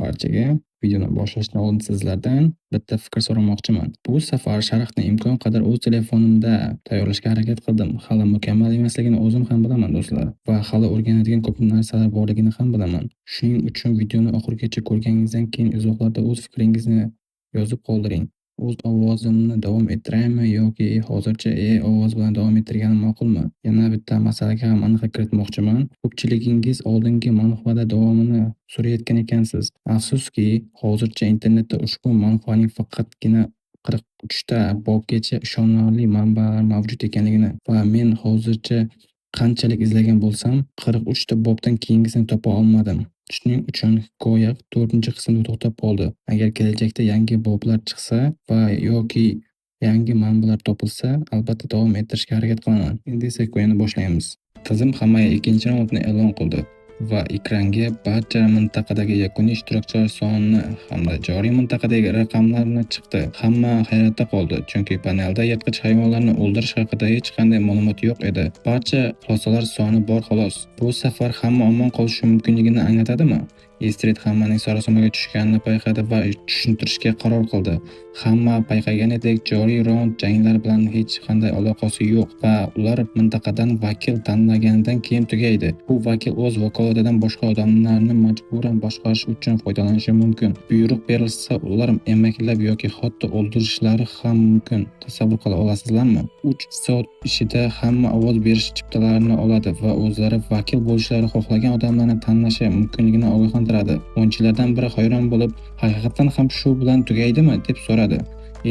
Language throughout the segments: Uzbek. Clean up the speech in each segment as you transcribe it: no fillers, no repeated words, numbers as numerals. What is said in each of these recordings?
barchaga. Videoni boshlashdan oldin sizlardan bitta fikr so'ramoqchiman. Bu safar sharhni imkon qadar o'z telefonimda tayyorlashga harakat qildim. Hali mukammal emasligini o'zim ham bilaman do'stlar va hali o'rganadigan ko'p narsalar borligini ham bilaman. Shuning uchun videoni oxirigacha ko'rganingizdan keyin izohlarda o'z fikringizni yozib qoldiring. O'z ovozimni davom ettiraymi yoki hozircha ovoz bilan davom ettirganim ma'qulmi? Yana bitta masalaga ham aniqlik kiritmoqchiman. Ko'pchiligingiz oldingi manfada davomini so'rayotgan ekansiz. Afsuski, hozircha internetda ushbu manfaning faqatgina 43 ta bobgacha ishonarli manbalar mavjud ekanligini va men hozircha qanchalik izlagan bo'lsam, 43 ta bobdan keyingisini topa olmadim. Shuning uchun hikoya 4-qismda to'xtab qoldi. Agar kelajakda yangi boblar chiqsa va yoki yangi manbalar topilsa, albatta davom ettirishga harakat qilaman. Endi esa hikoyani boshlaymiz. Tizim hammaga ikkinchi raundni e'lon qildi va ekranga barcha mintaqadagi yakuniy ishtirokchilar sonini hamda joriy mintaqadagi raqamlarni chiqdi. Hamma hayratda qoldi, chunki panelda yirtqich hayvonlarni o'ldirish haqida hech qanday ma'lumot yo'q edi. Barcha xulosalar soni bor xolos. Bu safar hamma omon qolishi mumkinligini anglatadimi? Estrid hammaning sarosimaga tushganini payqadi va tushuntirishga qaror qildi. Hamma payqaganidek joriy raund janglar bilan hech qanday aloqasi yo'q va ular mintaqadan vakil tanlaganidan keyin tugaydi. Bu vakil o'z vakolatidan boshqa odamlarni majburan boshqarish uchun foydalanishi mumkin. Buyruq berilsa, ular emaklab yoki hatto o'ldirishlari ham mumkin. Tasavvur qila olasizlarmi? 3 soat ichida hamma ovoz berish chiptalarini oladi va o'zlari vakil bo'lishlari xohlagan odamlarni tanlashi mumkinligini ogohlantiradi. O'yinchilardan biri hayron bo'lib, haqiqatan ham shu bilan tugaydimi deb so'radi.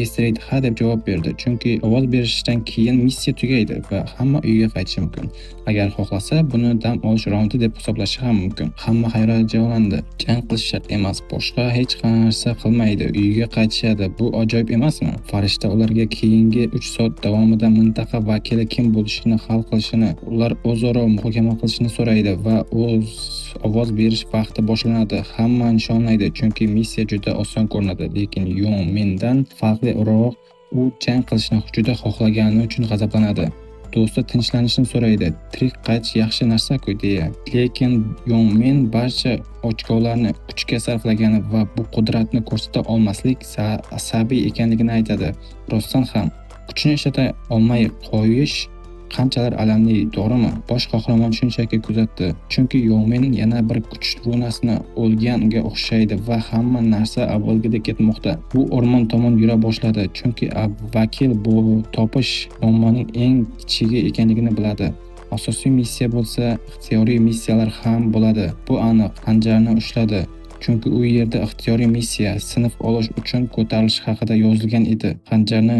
Estrid ha deb javob berdi, chunki ovoz berishdan keyin missiya tugaydi va hamma uyiga qaytishi mumkin. Agar xohlasa, buni dam olish raundi deb hisoblashi ham mumkin. Hamma hayratlanadi. Jang qilish shart emas, boshqa hech narsa qilmaydi, uyiga qaytishadi. Bu ajoyib emasmi? Farishta ularga keyingi 3 soat davomida mintaqa vakili kim bo'lishini hal qilishini, ular o'zaro muhokama qilishini so'raydi va o'z ovoz berish vaqti boshlanadi. Hamma nishonlaydi, chunki missiya juda oson ko'rinadi, lekin Yong Mindan farqliroq, u jang qilishni juda xohlagani uchun g'azablanadi. Do'sti tinchlanishni so'raydi. Tirik qaytish yaxshi narsa-ku deya. Lekin Yong Min barcha ochkolarni kuchga sarflagani va bu qudratni ko'rsata olmaslik asabiy ekanligini aytadi. Rostdan ham kuchni ishlata olmay qo'yish qanchalar alamli, to'g'rimi? Bosh qahramon shunchaki kuzatdi, chunki Yongmin yana bir kuch runasini o'lganga o'xshaydi va hamma narsa avvalgidek ketmoqda. Bu o'rmon tomon yura boshladi, chunki vakil bu topish muammoning eng kichigi ekanligini biladi. Asosiy missiya bo'lsa, ixtiyoriy missiyalar ham bo'ladi. Bu aniq. Xanjarni ushladi, chunki u yerda ixtiyoriy missiya sinf olish uchun ko'tarilish haqida yozilgan edi. Xanjarni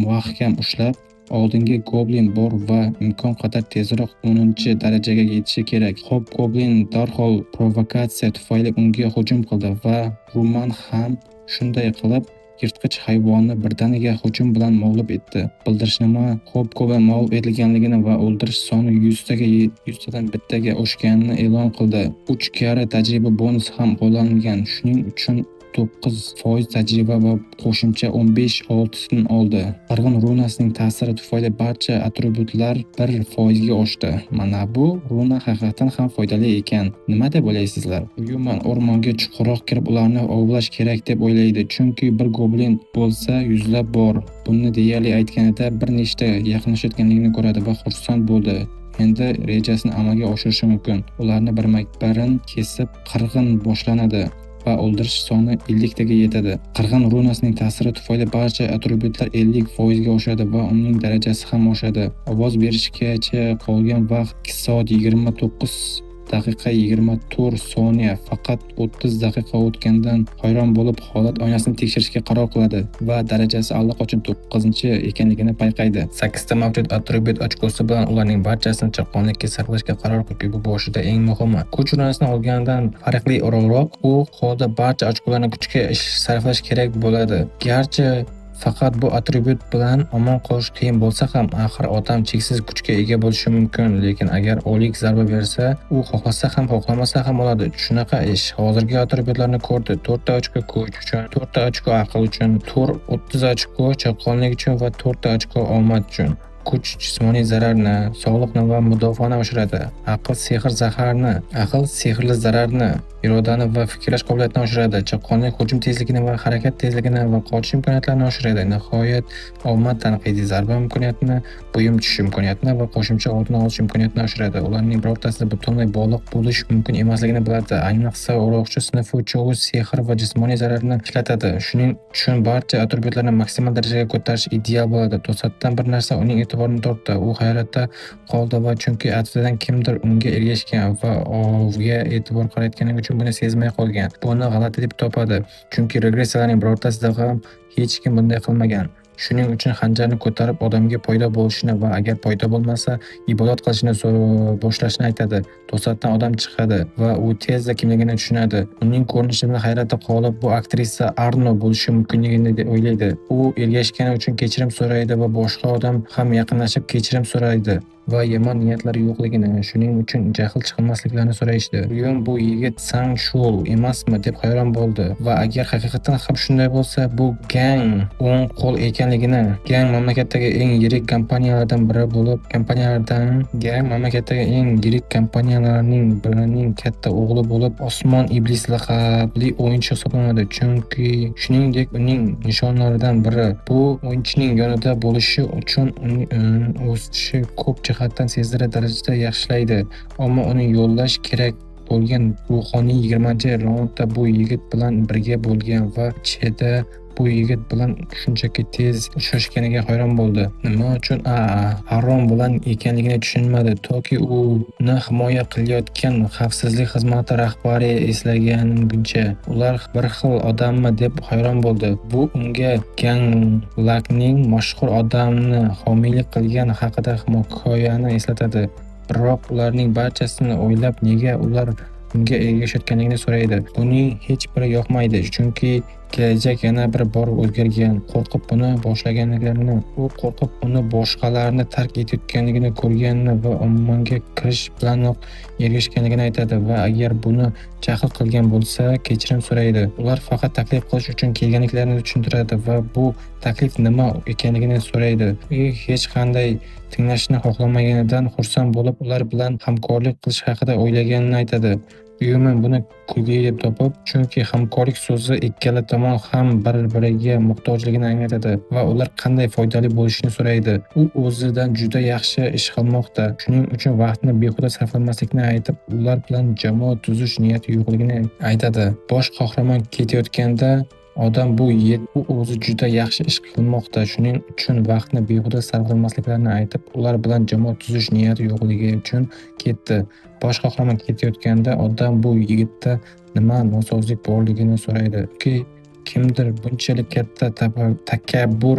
muahkam ushlab, oldingi goblin bor va imkon qadar tezroq 10-darajaga yetishi kerak. Goblin darhol provokatsiya tufayli unga hujum qildi va Ruman ham shunday qilib yirtqich hayvonni birdaniga hujum bilan mag'lub etdi. Bildirishnoma Goblin mag'lub etilganligini va o'ldirish soni 100 dan bittaga oshganini e'lon qildi. 3 karra tajriba bonus ham qo'llanilgan. Shuning uchun 9% tajriba va qo'shimcha 15 oldi. Qirg'in runasining ta'siri tufayli barcha atributlar 1% ga oshdi. Mana bu runa haqiqatan ham foydali ekan. Nima deb o'ylaysizlar? Human o'rmonga chuqurroq kirib ularni ovlash kerak deb o'ylaydi, chunki bir goblin bo'lsa yuzlab bor. Buni deyarli aytganida bir nechta yaqinlashayotganligini ko'radi va xursand bo'ldi. Endi rejasini amalga oshirishi mumkin. Ularni birma-birin kesib qirg'in boshlanadi va o'ldirish soni 50 taga yetadi. Qirg'in runasining ta'siri tufayli barcha atributlar 50% ga oshadi va uning darajasi ham oshadi. Ovoz berishgacha qolgan vaqt 2 soat 29 daqiqa 24 soniya. Faqat 30 daqiqa o'tgandan hayron bo'lib holat oynasini tekshirishga qaror qiladi va darajasi allaqachon 9-ekanligini payqaydi. 8 ta mavjud atribut ochkosi bilan ularning barchasini chaqqonlikka sarflashga qaror qildi. Bu boshida eng muhimi. Kuch runasini olgandan farqli o'roq, u holda barcha ochkolarni kuchga sarflash kerak bo'ladi. Garchi faqat bu atribut bilan omon qolish qiyin bo'lsa ham, axir odam cheksiz kuchga ega bo'lishi mumkin, lekin agar o'lik zarba bersa, u xohlasa ham, xohlamasa ham oladi. Shunaqa ish. Hozirgi atributlarni ko'rdi. 4 ta ochko kuch uchun, 4 ta ochko aql uchun, 30 ochko chaqqonlik uchun va 4 ta ochko omad uchun. kuch jismoniy zararni, sog'liqni va mudofaani oshiradi. Aql sehrli zararni, irodani va fikrlash qobiliyatini oshiradi. Chaqqonlik hujum tezligini va harakat tezligini va qochish imkoniyatlarini oshiradi. Nihoyat, omad tanqidiy zarba imkoniyatini, buyum tushish imkoniyatini va qo'shimcha oldini olish imkoniyatini oshiradi. Ularning birortasida butunlay bog'liq bo'lish mumkin emasligini biladi. Ayniqsa, urug'chi sinfi uchun u sehr va jismoniy zararni ishlatadi. Shuning uchun barcha atributlarni maksimal darajaga ko'tarish ideal bo'ladi. To'satdan bir narsa uning e'tiborini tortdi. U hayratda qoldi va chunki aftidan kimdir unga ergashgan va ovga e'tibor qaratganligi uchun buni sezmay qolgan. Buni g'alati deb topadi, chunki regressiyalarning birortasida ham hech kim bunday qilmagan. Shuning uchun xanjarni ko'tarib odamga paydo bo'lishini va agar paydo bo'lmasa ibodat qilishni boshlashni aytadi. To'satdan odam chiqadi va u tezda kimligini tushunadi. Uning ko'rinishidan hayratda qolib, bu aktrisa Arno bo'lishi mumkinligini o'ylaydi. U ergashgani uchun kechirim so'raydi va boshqa odam ham yaqinlashib kechirim so'raydi va yomon niyatlari yo'qligini, shuning uchun jahl chiqmasliklarini so'raydi. Buyum bu yigit Sang Shul emasmi deb hayron bo'ldi va agar haqiqatan ham shunday bo'lsa, bu Gang o'ng qo'l ekanligini, Gang mamlakatdagi eng yirik kompaniyalardan biri bo'lib, kompaniyalarning birining katta o'g'li bo'lib, Osmon iblis laqabli o'yinchi hisoblanadi. Chunki shuningdek uning nishonlaridan biri bu o'yinchining yonida bo'lishi uchun o'sishi ko'p jihatdan sezilarli darajada yaxshilaydi. Ammo uni yo'llash kerak bo'lgan ruhoniy 20-raundda bu yigit bilan birga bo'lgan va ichida bu yigit bilan shunchaki tez uchrashganiga hayron bo'ldi. Nima uchun Aron bilan ekanligini tushunmadi, toki uni himoya qilayotgan xavfsizlik xizmati rahbari eslaganguncha. Ular bir xil odammi deb hayron bo'ldi. Bu unga Ganglakning mashhur odamni homiylik qilgani haqidagi hikoyani eslatadi. Biroq ularning barchasini o'ylab, nega ular unga ergashayotganligini so'raydi. Buning hech biri yoqmaydi, chunki kelajak yana bir bor o'zgargan. Qo'rqib buni boshlaganliklarini, u qo'rqib uni boshqalarni tark etayotganligini ko'rganini va ommaga kirish bilanoq ergashganligini aytadi va agar buni jahl qilgan bo'lsa, kechirim so'raydi. Ular faqat taklif qilish uchun kelganliklarini tushuntiradi va bu taklif nima ekanligini so'raydi. Hech qanday tinglashni xohlamaganidan xursand bo'lib, ular bilan hamkorlik qilish haqida o'ylaganini aytadi. Buyumin buni kulgili deb topib, chunki hamkorlik so'zi ikkala tomon ham bir-biriga muhtojligini anglatadi va ular qanday foydali bo'lishini so'raydi. U o'zidan juda yaxshi ish qilmoqda, shuning uchun vaqtni behuda sarflamaslikni aytib, ular bilan jamoat tuzish niyati yo'qligini aytadi. Bosh qahramon ketayotganda odam bu o'zi juda yaxshi ish qilmoqda, shuning uchun vaqtni behuda sarflamasliklarini aytib, ular bilan jamoat tuzish niyati yo'qligi uchun ketdi. Bosh qahramon ketayotganda odam bu yigitda nima nosozlik borligini so'raydi. Kimdir bunchalik katta takabbur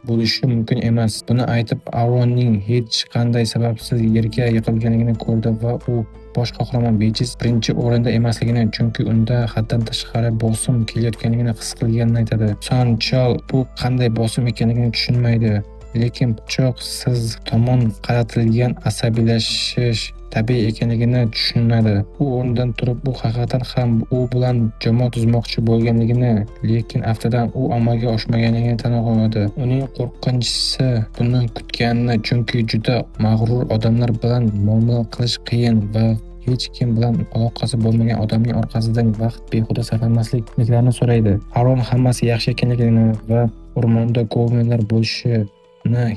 bo'lishi mumkin emas. Buni aytib, Aronning hech qanday sababsiz yerga yiqilganligini ko'rdi va u bosh qahramon bejiz birinchi o'rinda emasligini, chunki unda haddan tashqari bosim kelayotganligini his qilganini aytadi. Sanchal bu qanday bosim ekanligini tushunmaydi, lekin pichoq siz tomon qaratilgan asabiylashish tabiiy ekanligini tushunadi. U o'rnidan turib, bu haqiqatan ham u bilan jamoat tuzmoqchi bo'lganligini, lekin aftidan u amalga oshmaganligini tan oladi. Uning qo'rqinchisi buni kutganini, chunki juda mag'rur odamlar bilan muomala qilish qiyin va hech kim bilan aloqasi bo'lmagan odamning orqasidan vaqt behuda sarflamasliklarini so'raydi. Aron hammasi yaxshi ekanligini va o'rmonda goblinlar bo'lishini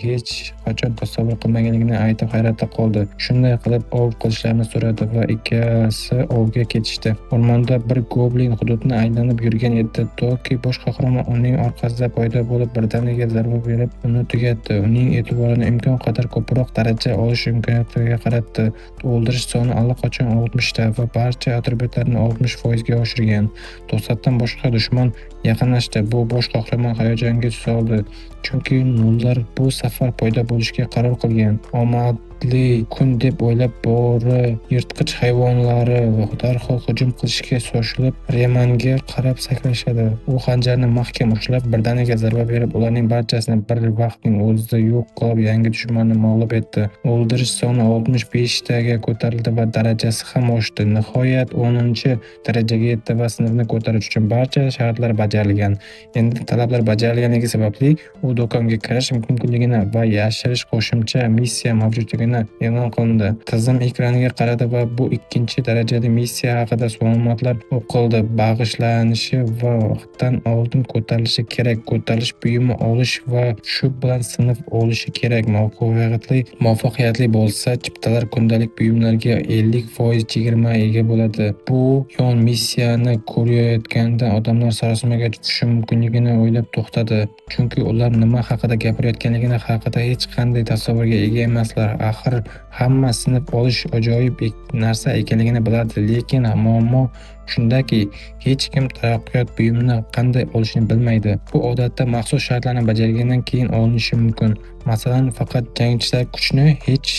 hech qachon tasavvur qilmaganligini aytib hayratda qoldi. Shunday qilib ov qilishlarini so'radi va ikkisi ovga ketishdi. O'rmonda bir goblin hududni aylanib yurgan edi, toki bosh qahramon uning orqasida paydo bo'lib birdaniga zarba berib uni tugatdi. Uning e'tiborini imkon qadar ko'proq daraja olish imkoniyatiga qaratdi. O'ldirish soni allaqachon 60 ta va barcha atributlarni 60% ga oshirgan. To'satdan boshqa dushman yaqinlashdi. Bu bosh qahramon hayajonga tushdi, chunki nollar bu safar paydo bo'lishga qaror qilgan. Omad baxtli kun deb o'ylab bo'ri, yirtqich hayvonlari darhol hujum qilishga shoshilib Remanga qarab sakrashadi. U xanjarni mahkam ushlab, birdaniga zarba berib, ularning barchasini bir vaqtning o'zida yo'q qilib, yangi dushmanni mag'lub etdi. O'ldirish soni 65 taga ko'tarildi va darajasi ham oshdi. Nihoyat 10-darajaga yetdi va sinfni ko'tarish uchun barcha shartlar bajarilgan. Endi talablar bajarilganligi sababli u do'konga kirish mumkinligini va yashirish qo'shimcha missiya mavjudligini e'lon qildi. Tizim ekraniga qaradi va bu ikkinchi darajali missiya haqida ma'lumotlar o'qildi. Bag'ishlanishi va vaqtdan oldin ko'tarilishi kerak. Ko'tarilish buyumi olish va shu bilan sinf olishi kerak. Muvaffaqiyatli bo'lsa, chiptalar kundalik buyumlarga 50% chegirma ega bo'ladi. Bu yon missiyani ko'rayotganda odamlar sarosimaga tushishi mumkinligini o'ylab to'xtadi, chunki ular nima haqida gapirayotganligi haqida hech qanday tasavvurga ega emaslar. Axir hamma sinf olish ajoyib narsa ekanligini biladi, lekin muammo shundaki, hech kim taraqqiyot buyumini qanday olishni bilmaydi. Bu odatda maxsus shartlarni bajargandan keyin olinishi mumkin. Masalan, faqat jangchilar kuchni hech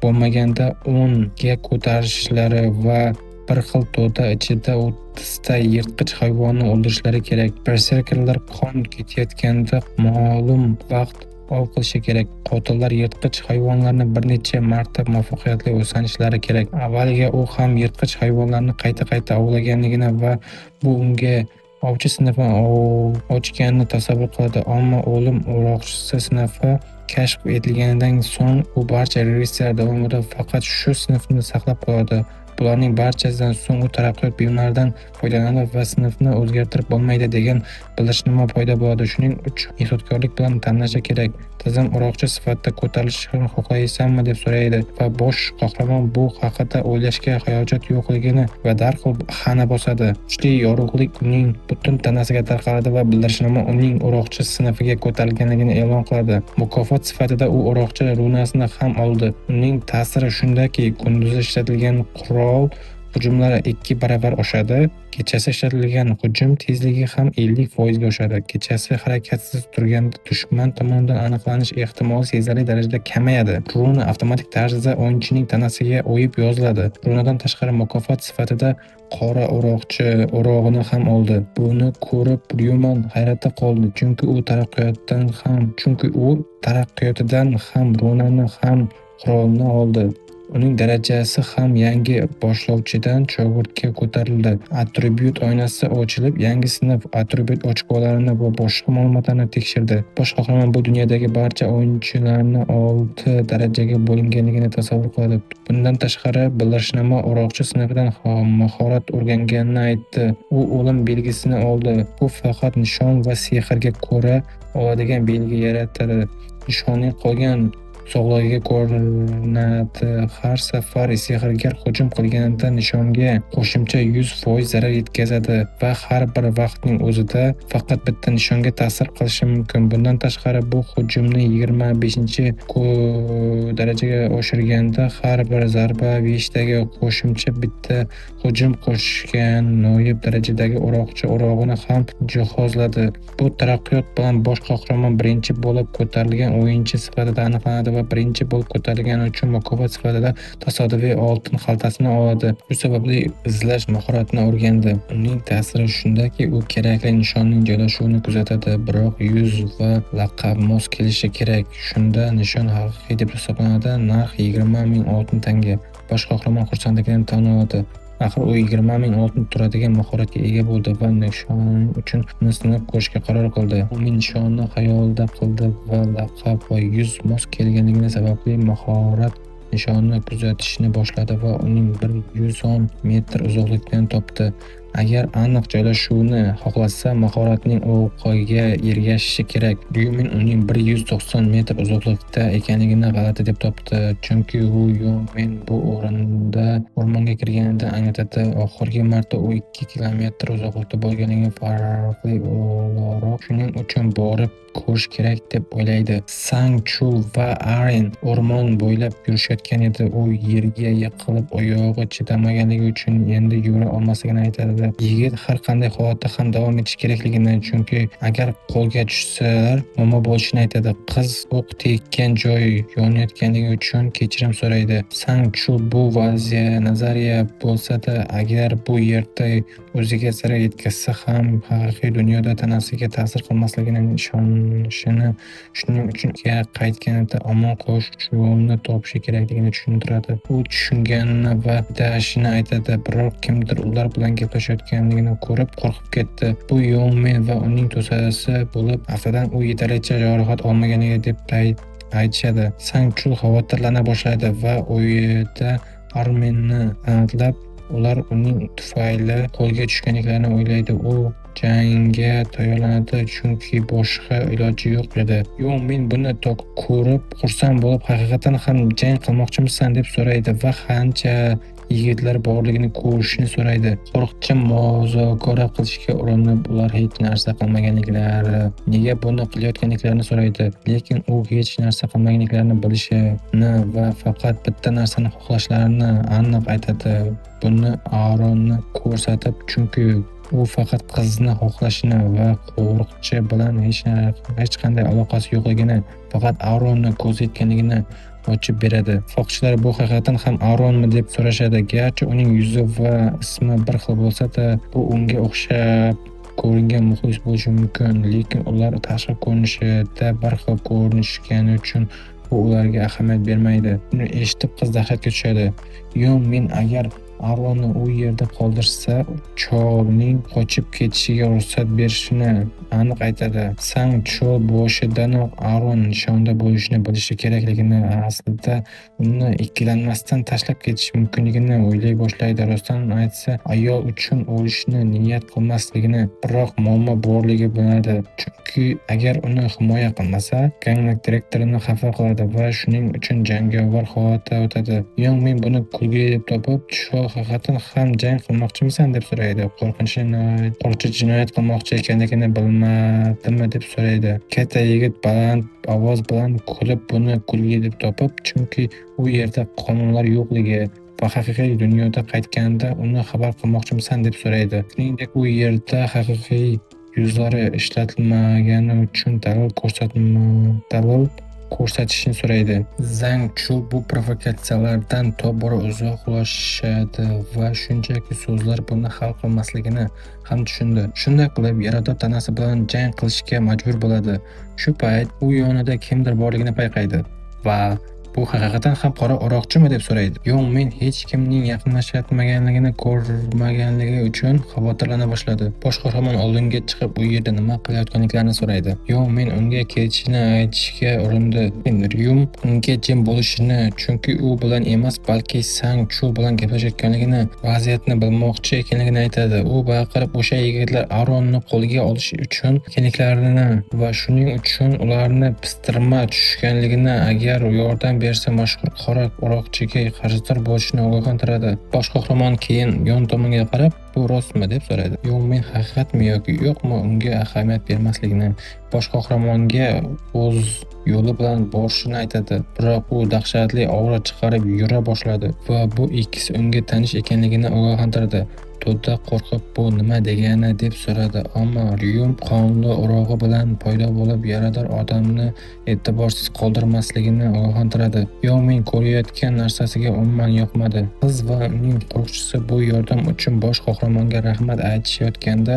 bo'lmaganda 10 ga ko'tarishlari va bir xil to'da ichida 30 ta yirtqich hayvonni o'ldirishlari kerak. Berserkerlar qon ketayotganda ma'lum vaqt ov qilishi kerak. Qotillar yirtqich hayvonlarni bir necha marta muvaffaqiyatli o'sanishlari kerak. Avvaliga u ham yirtqich hayvonlarni qayta-qayta ovlaganligini va bu unga ovchi sinfini ochganini tasavvur qiladi. Ammo o'lim o'roqchisi sinfi kashf etilganidan so'ng u barcha regressiya davomida faqat shu sinfni saqlab qoladi. Bularning barchasidan so'ng u taraqqiyot buyumlaridan foydalanadi va sinfni o'zgartirib bo'lmaydi degan bildirishma paydo bo'ladi. Shuning uchun ehtiyotkorlik bilan tanlashi kerak. Tizim o'roqchi sifatida ko'tarilishni xohlaysanmi deb so'raydi va bosh qahramon bu haqida o'ylashga hojat yo'qligini va darhol xana bosadi. Kuchli yorug'lik uning butun tanasiga tarqaladi va bildirishma uning o'roqchi sinfiga ko'tarilganligini e'lon qiladi. Mukofot sifatida u o'roqchi runasini ham oldi. Uning ta'siri shundaki, kunduzi ishlatilgan qurol hujumlari 2 baravar oshadi. Kechasi ishlatilgan hujum tezligi ham 50% ga oshadi. Kechasi harakatsiz turganda dushman tomonidan aniqlanish ehtimoli sezilarli darajada kamayadi. Runa avtomatik tarzda o'yinchining tanasiga o'yib yoziladi. Runadan tashqari mukofot sifatida qora o'roqchi o'rog'ini ham oldi. Buni ko'rib Ryuman hayratda qoldi, chunki u taraqqiyotidan ham runani ham qurolni oldi. Uning darajasi ham yangi boshlovchidan shogirdga ko'tarildi. Attribut oynasi ochilib, yangi sinf attribut ochko'larini va boshqa ma'lumotlarni tekshirdi. Bosh qahramon bu dunyodagi barcha o'yinchilarni 6 darajaga bo'linganligini tasavvur qiladi. Bundan tashqari, bildirishma o'roqchi sinfidan mahorat o'rganganini aytdi. U o'lim belgisini oldi. Bu faqat nishon va sehrga ko'ra oladigan belgi yaratadi. Nishonning qolgan sog'lig'iga ko'rinadi. Har safar sehrgar hujum qilganida nishonga qo'shimcha 100% zarar yetkazadi va har bir vaqtning o'zida faqat bitta nishonga ta'sir qilishi mumkin. Bundan tashqari, bu hujumni 25-darajaga oshirganda har bir zarba 5 taga qo'shimcha bitta hujum qo'shgan noyob darajadagi o'roqchi o'rog'ini ham jihozladi. Bu taraqqiyot bilan bosh qahramon birinchi bo'lib ko'tarilgan o'yinchi sifatida aniqlanadi va birinchi bo'lib ko'tarilgani uchun mukofot sifatida tasodifiy oltin xaltasini oladi. Shu sababli izlash mahoratini o'rgandi. Uning ta'siri shundaki, u kerakli nishonning joylashuvini kuzatadi, biroq yuz va laqab mos kelishi kerak. Shunda nishon haqiqiy deb hisoblanadi. Narx 20,000 oltin tanga. Bosh qahramon xursandligini tan oladi. Axir u 20,000 oltin turadigan mahoratga ega bo'ldi va nishon uchun uni sinab ko'rishga qaror qildi. U nishonni xayolida qildi va laqab va yuz mos kelganligi sababli mahorat nishonni kuzatishni boshladi va uning 110 metr uzoqlikdan topdi. Agar aniq joylashuvni xohlasa, mahoratning o'qiga ergashishi kerak. Ryumin uning 190 metr uzoqlikda ekanligini g'alati deb topdi, chunki u men bu o'rmonga kirganida anglatadi. Oxirgi marta u 2 kilometr uzoqlikda bo'lganligi farqli o'laroq shuning uchun borib ko'rish kerak deb o'ylaydi. Sang-Chul va Aren o'rmon bo'ylab yurishayotgan edi. U yerga yiqilib, oyog'i chidamaganligi uchun endi yura olmasligini aytadi. boshlaydi. Yigit har qanday holatda ham davom etish kerakligini, chunki agar qo'lga tushsalar nima bo'lishini aytadi. Qiz o'q tekkan joy yonayotganligi uchun kechirim so'raydi. Sang-Chu bu nazariya bo'lsa-da, agar bu yerda o'ziga zarar yetkazsa ham haqiqiy dunyoda tanasiga ta'sir qilmasligini ishonishini, shuning uchun qaytganida omon qolish uchun yo'lni topishi kerakligini tushuntiradi. U tushunganini va dashini aytadi, biroq kimdir ular bilan gaplashayotganligini ko'rib qo'rqib ketdi. Bu Yongmin va uning to'sasi bo'lib, aftidan u yetarlicha jarohat olmaganiga deb aytishadi. Sang-Chu xavotirlana boshlaydi va o'yida Arminni aniqlab, ular uning tufayli qo'lga tushganliklarini o'ylaydi. U jangga tayyorlanadi, chunki boshqa iloji yo'q edi. Yongmin buni ko'rib xursand bo'lib, haqiqatan ham jang qilmoqchimisan deb so'raydi va qancha yigitlar borligini ko'rishni so'raydi. Qo'riqchi muzokara qilishga urinib, ular hech narsa qilmaganliklari, nega buni qilayotganliklarini so'raydi. Lekin u hech narsa qilmaganliklarini bilishini va faqat bitta narsani xohlashlarini aniq aytadi. Buni Aronni ko'rsatib, chunki u faqat qizni xohlashini va qo'riqchi bilan hech qanday aloqasi yo'qligini, faqat Aronni ko'zlayotganligini ochib beradi. Foqchilar bu haqiqatan ham Aronmi deb so'rashadi. Garchi uning yuzi va ismi bir xil bo'lsa-da, bu unga o'xshab ko'ringan muxlis bo'lishi mumkin, lekin ular tashqi ko'rinishida bir xil ko'rinishgani uchun bu ularga ahamiyat bermaydi. Buni eshitib qiz dahshatga tushadi. Yongmin agar Aronni u yerda qoldirsa, cholning qochib ketishiga ruxsat berishini aniq aytadi. Sang-Chu boshidanoq Aron nishonda bo'lishini bilishi kerakligini, aslida uni ikkilanmasdan tashlab ketish mumkinligini o'ylay boshlaydi. Rostdan aytsa, ayol uchun o'lishni niyat qilmasligini, biroq muammo borligini biladi. Chunki agar uni himoya qilmasa, gang direktorini xafa qiladi va shuning uchun jangovar holatda o'tadi. Yongmin buni kulgili deb topib, "Chu haqiqatan ham jang qilmoqchimisan?" deb so'raydi. Qo'riqchi jinoyat qilmoqchi ekanligini bilmadimi deb so'raydi. Katta yigit baland ovoz bilan kulib, buni kulgi deb topib, chunki u yerda qonunlar yo'qligi va haqiqiy dunyoda qaytganida uni xabar qilmoqchimisan deb so'raydi. Shuningdek, u yerda haqiqiy yuzlari ishlatilmagani uchun dalil ko'rsatishni so'raydi. Sang-Chu bu provokatsiyalardan tobora uzoqlashadi va shunchaki so'zlar buni hal qilmasligini ham tushundi. Shunday qilib, yarador tanasi bilan jang qilishga majbur bo'ladi. Shu payt u yonida kimdir borligini payqaydi va bu haqiqatan ham qora o'roqchimi deb so'raydi. Yongmin hech kimning yaqinlashayotganligini ko'rmaganligi uchun xavotirlana boshladi. Bosh qahramon oldinga chiqib, u yerda nima qilayotganliklarini so'raydi. Yongmin unga ketishini aytishga urindi. Ryum unga jim bo'lishini, chunki u bilan emas, balki Sang-Chu bilan gaplashayotganligini, vaziyatni bilmoqchi ekanligini aytadi. U baqirib, o'sha yigitlar Aronni qo'lga olish uchun ekanliklarini va shuning uchun ularni pistirma tushganligini, agar yordam bersa mashhur qora o'roqchiga qarzdor bo'lishini ogohlantiradi. Bosh qahramon keyin yon tomonga qarab, "Bu rostmi?" deb so'raydi. Yongmin haqiqatmi yoki yo'qmi unga ahamiyat bermasligini, bosh qahramonga o'z yo'li bilan borishini aytadi. Biroq u dahshatli aura chiqarib yura boshladi va bu ikkisi unga tanish ekanligini ogohlantirdi. To'da qo'rqib, "Bu nima degani?" deb so'radi, ammo Ryum qonli o'rog'i bilan paydo bo'lib, yarador odamni e'tiborsiz qoldirmasligini ogohlantiradi. Yongmin ko'rayotgan narsasiga umuman yoqmadi. Qiz va uning qo'riqchisi bu yordam uchun bosh qahramonga rahmat aytishayotganda,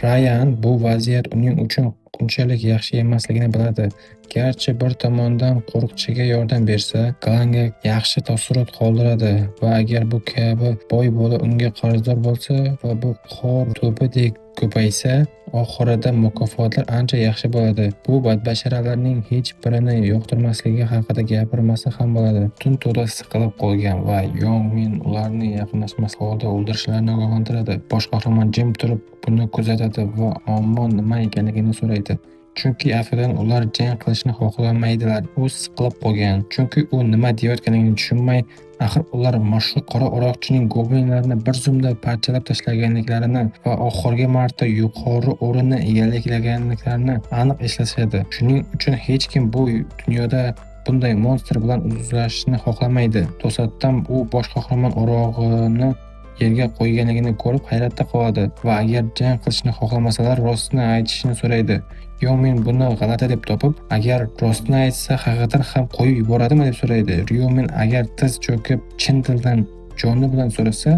Rayan bu vaziyat uning uchun unchalik yaxshi emasligini biladi. Garchi bir tomondan qo'riqchiga yordam bersa, klanga yaxshi taassurot qoldiradi va agar bu kabi boy bola unga qarzdor bo'lsa va bu qor to'pidek ko'paysa, oxirida mukofotlar ancha yaxshi bo'ladi. Bu badbasharalarning hech birini yoqtirmasligi haqida gapirmasa ham bo'ladi. Tun to'la siqilib qolgan va Yongmin ularni yaqinlashmas holda o'ldirishlarini ogohlantiradi. Bosh qahramon jim turib buni kuzatadi va ammo nima ekanligini so'raydi. Chunki aftidan ular jang qilishni xohlamaydilar. U siqilib qolgan, chunki u nima deyotganligini tushunmay, axir ular mashhur qora o'roqchining goblinlarini bir zumda parchalab tashlaganliklarini va oxirgi marta yuqori o'rinni egallaganliklarini aniq eslashadi. Shuning uchun hech kim bu dunyoda bunday monster bilan uzlashishni xohlamaydi. To'satdan u bosh qahramon o'rog'ini yerga qo'yganligini ko'rib hayratda qoladi va agar jang qilishni xohlamasalar rostni aytishni so'raydi. Yomin buni g'alati deb topib, agar rostni aytsa haqiqatan ham qo'yib yuboradimi deb so'raydi. Yomin agar tiz cho'kib chin dildan joni bilan so'rasa,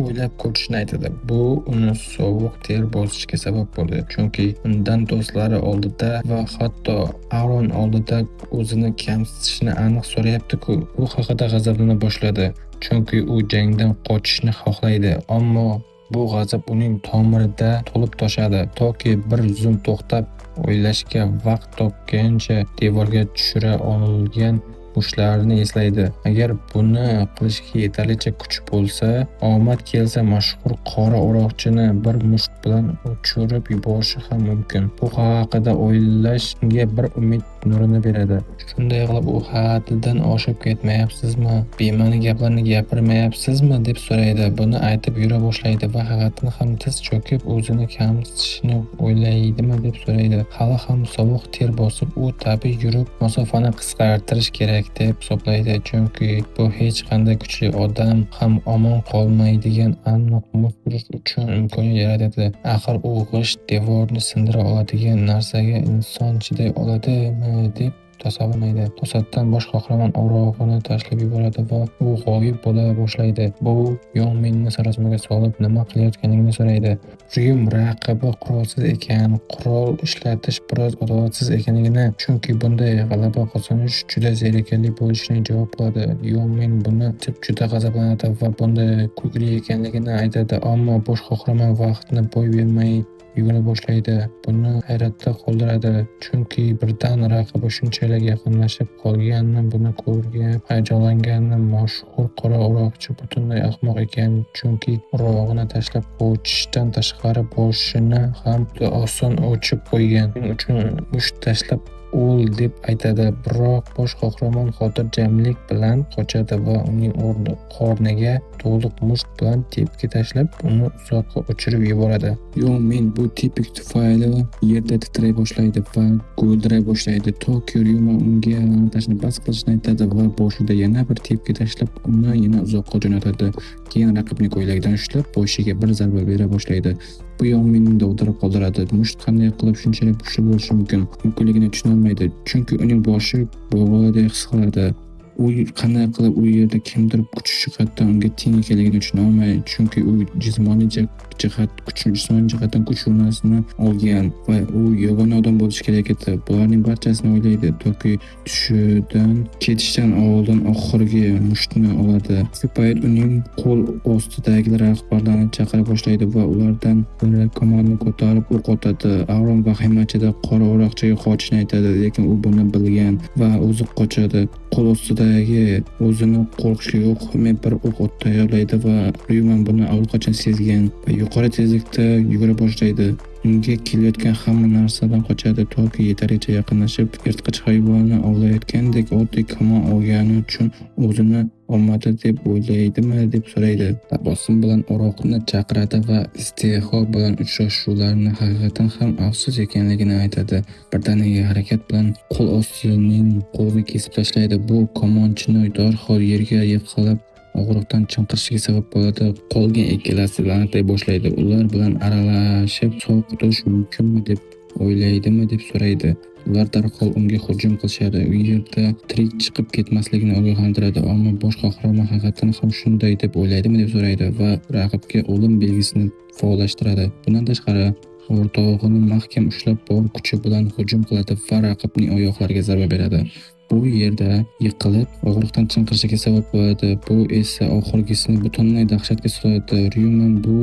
o'ylab ko'rishni aytadi. Bu uni sovuq ter bosishiga sabab bo'ldi, chunki undan do'stlari oldida va hatto Aaron oldida o'zini kamsitishni aniq so'rayapti-ku. U haqida g'azablana boshladi, chunki u jangdan qochishni xohlaydi, ammo bu g'azab uning tomirida to'lib toshadi, toki bir zum to'xtab o'ylashga vaqt topgancha devorga tushira olgan mushtlarini eslaydi. Agar buni qilishga yetarlicha kuch bo'lsa, omad kelsa mashhur qora o'roqchini bir musht bilan uchirib yuborishi ham mumkin. Bu haqida o'ylash unga bir umid nurini beradi. Shunday qilib u haddidan oshib ketmayapsizmi? Bema'ni gaplarni gapirmayapsizmi deb so'raydi. Buni aytib yura boshlaydi va haqiqatan ham tiz cho'kib o'zini kamsitishni o'ylaydimi deb so'raydi. Hali ham sovuq ter bosib, u tabiiy yurib masofani qisqartirish kerak deb hisoblaydi, chunki bu hech qanday kuchli odam ham omon qolmaydigan aniq musht urish uchun imkoniyat yaratadi. Axir u g'isht devorni sindira oladigan narsaga inson chiday oladimi deb tasavvurlaydi. To'satdan bosh qahramon o'rog'ini tashlab yuboradi va u g'oyib bo'la boshlaydi. Bu Yominni sarosimaga solib nima qilayotganligini so'raydi. Ryum raqibi qurolsiz ekan, qurol ishlatish biroz adolatsiz ekanligini, chunki bunday g'alaba qozonish juda zerikarli bo'lishini javob qiladi. Yomin buni juda g'azablanadi va bunday kulgili ekanligini aytadi, ammo bosh qahramon vaqtni boy bermay yugura boshlaydi. Buni hayratda qoldiradi, chunki birdan raqibi shunchalik yaqinlashib qolganini buni ko'rib hayajonlangani mashhur qora o'roqchi butunlay ahmoq ekan, chunki o'rog'ini tashlab qochishdan tashqari boshini ham juda oson ochib qo'ygan. Shuning uchun musht tashlab o'l deb aytadi, biroq bosh qahramon xotirjamlik bilan qochadi va uning qorniga to'liq musht bilan tepki tashlab, uni uzoqqa uchirib yuboradi. Yomin bu tepki tufayli yerda titray boshlaydi va g'o'ldiray boshlaydi. Toki Ryuma unga la'natashni bas qilishni aytadi va boshida yana bir tepki tashlab, uni yana uzoqqa jo'natadi. Keyin raqibni ko'ylagidan ushlab, boshiga bir zarba bera boshlaydi. Bu Yominni dovdirab qoldiradi. Musht qanday qilib shunchalik kuchli bo'lishi mumkin? Mumkinligini tushuna olmaydi, chunki uning boshi bo'g'odek his qiladi. U qanday qilib u yerda kimdir kuch jihatdan unga teng ekanligini tushuna olmaydi, chunki u jismoniy jihatdan kuch o'rnasini olgan va u yagona odam bo'lishi kerak edi. Bularning barchasini o'ylaydi, toki tushidan ketishdan oldin oxirgi mushtni oladi. Shu payt uning qo'l ostidagi rahbarlarni chaqira boshlaydi va ulardan biri kamonini ko'tarib o'q otadi. Aaron vahimachida qora o'roqchaga qochishni aytadi, lekin u buni bilgan va o'zi qochadi. Qo'l ostidagi o'zini qo'rqishga yo'q bir o'q tayyorlaydi va Ryuman buni allaqachon sezgan va yuqori tezlikda yugura boshlaydi. Unga kelayotgan hamma narsadan qochadi, toki yetarlicha yaqinlashib, yirtqich hayvonni ovlayotgandek oddiy kamon olgani uchun o'zini omadi deb o'ylaydimi deb so'raydi. Tabassum bilan o'roqni chaqiradi va iste'ho bilan uchrashuvlarni haqiqatan ham afsus ekanligini aytadi. Birdaniga harakat bilan qo'l ostining qo'lini kesib tashlaydi. Bu kamonchini darhol yerga yiqilib og'riqdan chinqirishiga sabab bo'ladi. Qolgan ikkalasi la'natlay boshlaydi. Ular bilan aralashib sovqotish mumkinmi deb o'ylaydimi deb so'raydi. Ular darhol unga hujum qilishadi. U yerda tirik chiqib ketmasligini ogohlantiradi, ammo bosh qahramon haqiqatan ham shunday deb o'ylaydimi deb so'raydi va raqibga o'lim belgisini faollashtiradi. Bundan tashqari o'rtog'ini mahkam ushlab bor kuchi bilan hujum qiladi va raqibning oyoqlariga zarba beradi. Bu yerda yiqilib og'riqdan chinqirishiga sabab bo'ladi. Bu esa oxirgisini butunlay dahshatga soladi. Ryuman bu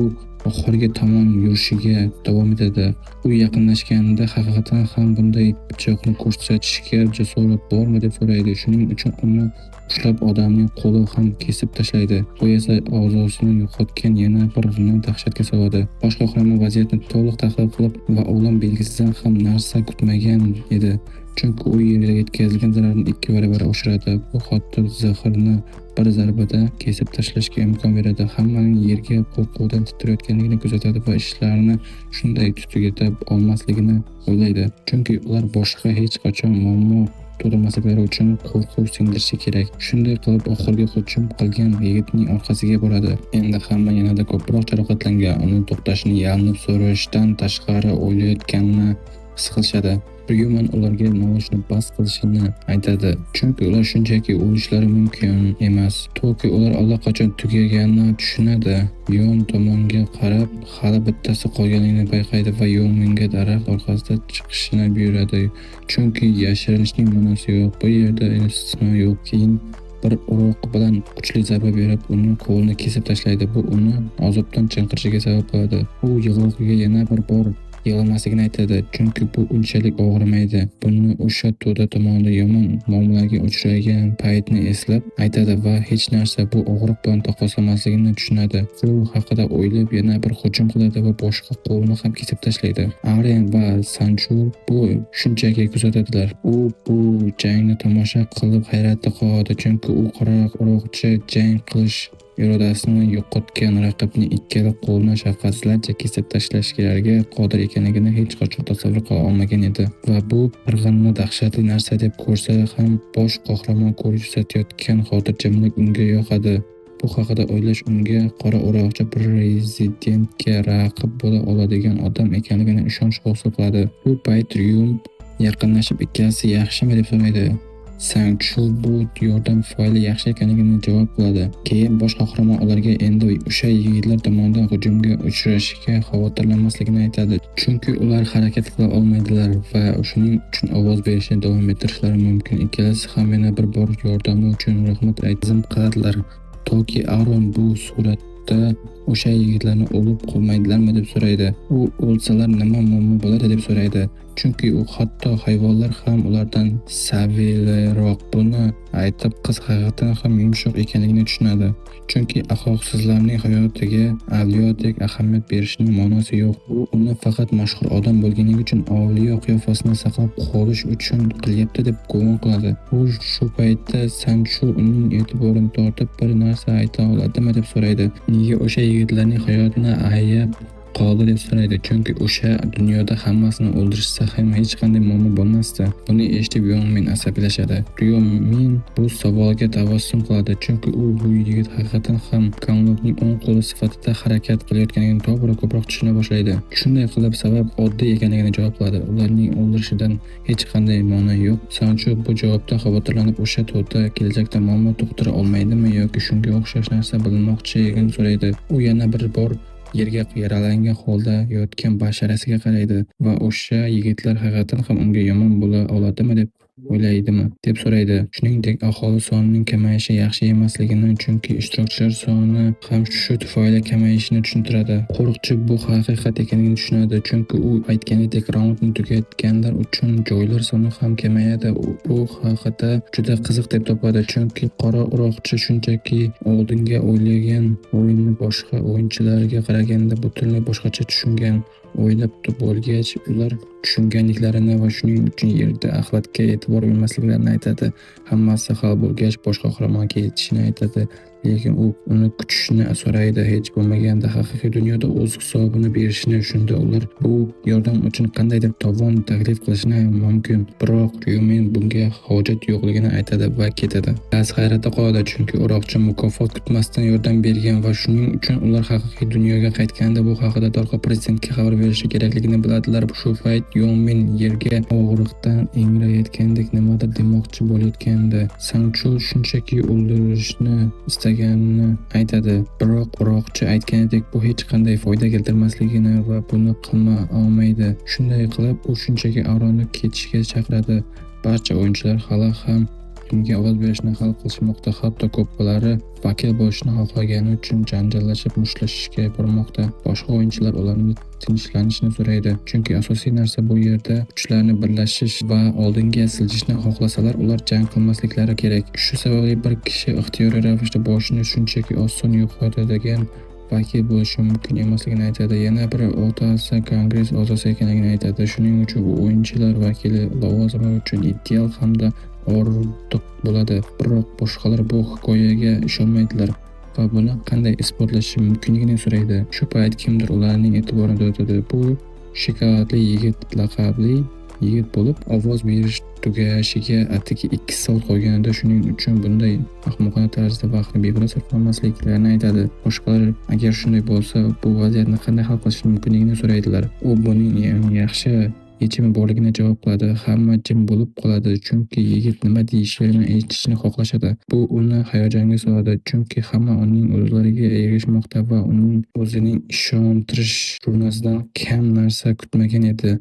oxirgi tomon yurishiga davom etadi. U yaqinlashganda haqiqatan ham bunday pichoqni ko'rsatishga jasorat bormi deb so'raydi. Shuning uchun uni ushlab odamning qo'li ham kesib tashlaydi. Bu esa a'zosini yo'qotgan yana birini dahshatga soladi. Bosh qahramon vaziyatni to'liq tahlil qilib va o'lim belgisidan ham narsa kutmagan edi, chunki u yerga yetkazilgan zararni 2 barobar oshiradi. Bu hatto zaharni bir zarbada kesib tashlashga imkon beradi. Hammaning yerga qo'rquvdan titrayotganligini kuzatadi va ishlarini shunday tugata olmasligini o'ylaydi, chunki ular boshqa hech qachon muammo tug'dirmasliklari uchun qo'rquv singdirishi kerak. Shunday qilib oxirgi hujum qilgan yigitning orqasiga boradi. Endi hamma yanada ko'proq jarohatlangan. Uni to'xtashini yalinib so'rashdan tashqari o'ylayotganini his qilishadi. Ryuman ularga noilojni bas qilishini aytadi, chunki ular shunchaki o'lishlari mumkin emas. Toki ular allaqachon tugaganini tushunadi. Yon tomonga qarab, hali bittasi qolganligini payqaydi va Yominga daraxt orqasiga chiqishini buyuradi, chunki yashirinishning ma'nosi yo'q. Bu yerda istisno yo'q. Keyin bir o'roq bilan kuchli zarba berib, uning qo'lini kesib tashlaydi. Bu uni azobdan chinqirishiga sabab bo'ladi. U yig'loqiga yana bir bor yig'lamasligini aytadi, chunki bu unchalik og'rimaydi. Buni o'sha to'da tomonidan yomon muomalaga uchragan paytni eslab aytadi va hech narsa bu og'riq bilan taqqoslamasligini tushunadi. Bu haqida o'ylab yana bir hujum qiladi va boshqa qo'lini ham kesib tashlaydi. Aren va Sanchul bu shunchaki kuzatadilar. U bu jangni tomosha qilib hayratda qoladi, chunki u qora o'roqchi jang qilish irodasini yo'qotgan raqibni ikkala qo'lini shafqatsizlarcha kesib tashlashga qodir ekanligini hech qachon tasavvur qila olmagan edi. Va bu qirg'inni dahshatli narsa deb ko'rsa ham, bosh qahramon ko'rsatayotgan xotirjamlik unga yoqadi. Bu haqida o'ylash unga qora o'roqchi prezidentga raqib bo'la oladigan odam ekanligini ishonch hosil qiladi. Bu payt Ryum yaqinlashib, ikkalasi yaxshimi deb so'raydi. Sang-Chul bu yordam faoli yaxshi ekanligini javob qiladi. Keyin bosh qahramon ularga endi o'sha yigitlar tomonidan hujumga uchrashiga xavotirlanmasligini aytadi, chunki ular harakat qila olmaydilar va shuning uchun ovoz berishni davom ettirishlari mumkin. Ikkalasi ham yana bir bor yordami uchun rahmat aytib qiladilar. Toki Aron bu suratda o'sha yigitlarni o'lib qolmaydilarmi deb so'raydi. U o'lsalar nima muammo bo'ladi deb so'raydi, chunki u hatto hayvonlar ham ulardan saviyliroq. Buni aytib qiz haqiqatan ham yumshoq ekanligini tushunadi, chunki axloqsizlarning hayotiga avliyodek ahamiyat berishning ma'nosi yo'q. U uni faqat mashhur odam bo'lganligi uchun avliyo qiyofasini saqlab qolish uchun qilyapti deb gumon qiladi. U shu paytda Sanchul uning e'tiborini tortib, bir narsa ayta oladimi deb so'raydi. Nega o'sha yigitlarning hayotini ayab qoldi deb so'raydi, chunki o'sha dunyoda hammasini o'ldirishsa ham hech qanday muammo bo'lmasdi. Buni eshitib Yomin asabiylashadi. Yomin bu savolga tabassum qiladi, chunki u bu yigit haqiqatan ham Kanlokning o'ng qo'li sifatida harakat qilayotganligini to'g'ri ko'proq tushuna boshlaydi. Shunday qilib, sabab oddiy ekanligini javob qiladi. Ularning o'ldirishidan hech qanday ma'no yo'q. Sanchu bu javobdan xavotirlanib, o'sha to'da kelajakda muammo tug'dira olmaydimi yoki shunga o'xshash narsa bilinmoqchiligini so'raydi. U yana bir bor yerga yaralangan holda yotgan basharasiga qaraydi va o'sha yigitlar haqiqatan ham unga yomon bo'la oladimi deb o'ylaydimi deb so'raydi. Shuningdek, aholi sonining kamayishi yaxshi emasligini, chunki ishtirokchilar soni ham shu tufayli kamayishini tushuntiradi. Qo'riqchi bu haqiqat ekanligini tushunadi, chunki u aytganidek raundni tugatganlar uchun joylar soni ham kamayadi. Bu haqida juda qiziq deb topadi, chunki qora o'roqchi shunchaki oldinga o'ylagan o'yinni boshqa o'yinchilarga qaraganda butunlay boshqacha tushungan. O'ylab bo'lgach, ular tushunganliklarini va shuning uchun yerda axlatga e'tibor bermasliklarini aytadi. Hammasi hal bo'lgach, bosh qahramonga yetishini aytadi, lekin u uni kutishni so'raydi, hech bo'lmaganda haqiqiy dunyoda o'z hisobini berishini. Shunda ular bu yordam uchun qandaydir tovon taklif qilishini mumkin, biroq Ryumin bunga hojat yo'qligini aytadi va ketadi. Ba'zi hayratda qoladi, chunki o'roqchi mukofot kutmasdan yordam bergan va shuning uchun ular haqiqiy dunyoga qaytganda bu haqida darhol prezidentga xabar berishi kerakligini biladilar. Shu payt Yomin yerga og'riqdan ingrayotgandek nimadir demoqchi bo'layotgandi. Sanchul shunchaki o'ldirishni istaganini aytadi, biroq o'roqchi aytganidek bu hech qanday foyda keltirmasligini va buni qilma olmaydi. Shunday qilib, u shunchaki Aronni ketishga chaqiradi. Barcha o'yinchilar hali ham unga ovoz berishni hal qilishmoqda, hatto ko'plari vakil bo'lishni xohlagani uchun janjallashib mushtlashishga bormoqda. Boshqa o'yinchilar ularni tinchlanishni so'raydi, chunki asosiy narsa bu yerda kuchlarni birlashish va oldinga siljishni xohlasalar, ular jang qilmasliklari kerak. Shu sababli bir kishi ixtiyoriy ravishda boshini shunchaki oson yo'qotadigan vakil bo'lishi mumkin emasligini aytadi. Yana biri otasi kongress a'zosi ekanligini aytadi. Shuning uchun u o'yinchilar vakili lavozimi uchun ideal hamda ortiq bo'ladi. Biroq boshqalar bu hikoyaga ishonmaydilar va buni qanday isbotlashi mumkinligini so'raydi. Shu payt kimdir ularning e'tiborini tortadi. Bu shokoladli yigit laqabli yigit bo'lib, ovoz berish tugashiga atigi 2 soat qolganida shuning uchun bunday ahmoqona tarzda vaqtni behuda sarflamasliklarini aytadi. Boshqalar agar shunday bo'lsa, bu vaziyatni qanday hal qilish mumkinligini so'raydilar. U buning yaxshi yechimi borligini javob qiladi. Hamma jim bo'lib qoladi, chunki yigit nima deyishlarini eshitishni xohlashadi. Bu uni hayajonga soladi, chunki hamma uning o'zlariga erishmoqda va uning o'zining ishontirish turnasidan kam narsa kutmagan edi.